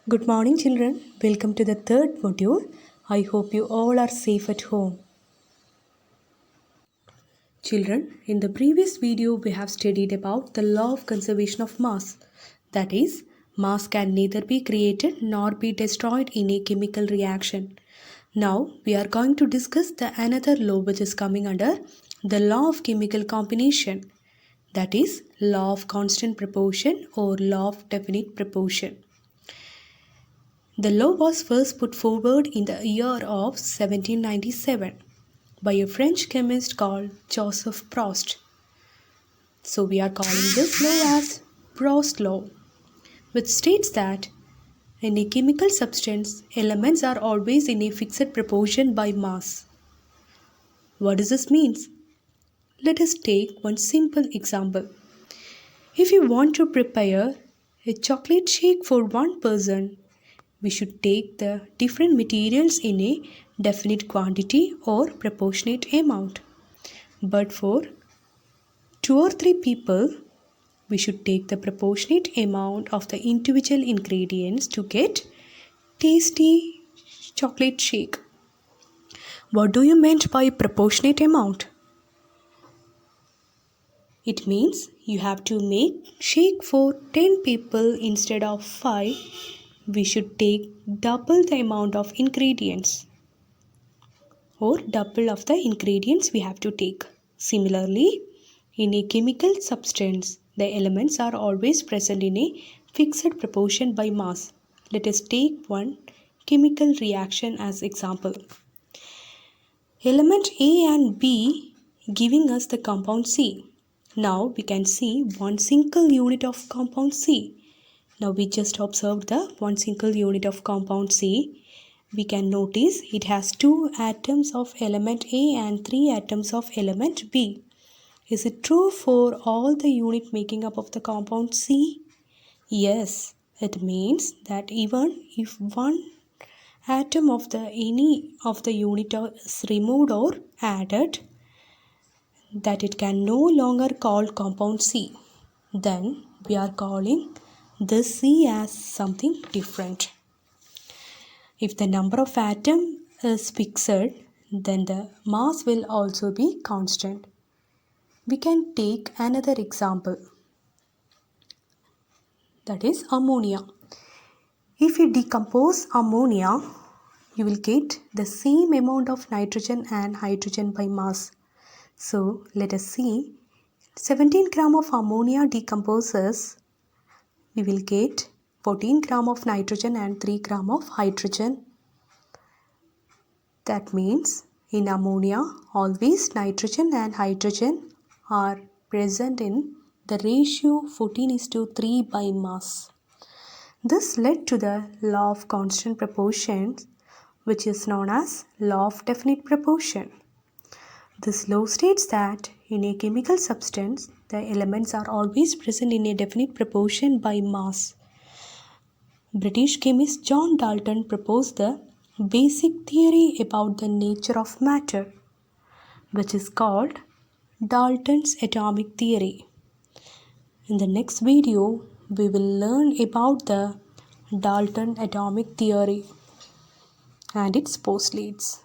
Good morning, children. Welcome to the third module. I hope you all are safe at home. Children, in the previous video, we have studied about the law of conservation of mass. That is, mass can neither be created nor be destroyed in a chemical reaction. Now, we are going to discuss the another law which is coming under the law of chemical combination. That is, law of constant proportion or law of definite proportion. The law was first put forward in the year of 1797 by a French chemist called Joseph Proust. So we are calling this law as Proust law, which states that in a chemical substance, elements are always in a fixed proportion by mass. What does this mean? Let us take one simple example. If you want to prepare a chocolate shake for one person, we should take the different materials in a definite quantity or proportionate amount. But for 2 or 3 people, we should take the proportionate amount of the individual ingredients to get tasty chocolate shake. What do you mean by proportionate amount? It means you have to make shake for 10 people instead of 5. We should take double the amount of ingredients or double of the ingredients we have to take. Similarly, in a chemical substance, the elements are always present in a fixed proportion by mass. Let us take one chemical reaction as example. Element A and B giving us the compound C. Now we can see one single unit of compound C. Now we just observed the one single unit of compound C. We can notice it has 2 atoms of element A and 3 atoms of element B. Is it true for all the unit making up of the compound C? Yes, it means that even if one atom of any of the unit is removed or added, that it can no longer call compound C. Then we are calling this C as something different. If the number of atoms is fixed, then the mass will also be constant. We can take another example, that is ammonia. If you decompose ammonia, you will get the same amount of nitrogen and hydrogen by mass. So let us see, 17 gram of ammonia decomposes, we will get 14 gram of nitrogen and 3 gram of hydrogen. That means in ammonia, always nitrogen and hydrogen are present in the ratio 14:3 by mass. This led to the law of constant proportions, which is known as law of definite proportion. This law states that in a chemical substance, the elements are always present in a definite proportion by mass. British chemist John Dalton proposed the basic theory about the nature of matter, which is called Dalton's atomic theory. In the next video, we will learn about the Dalton atomic theory and its postulates.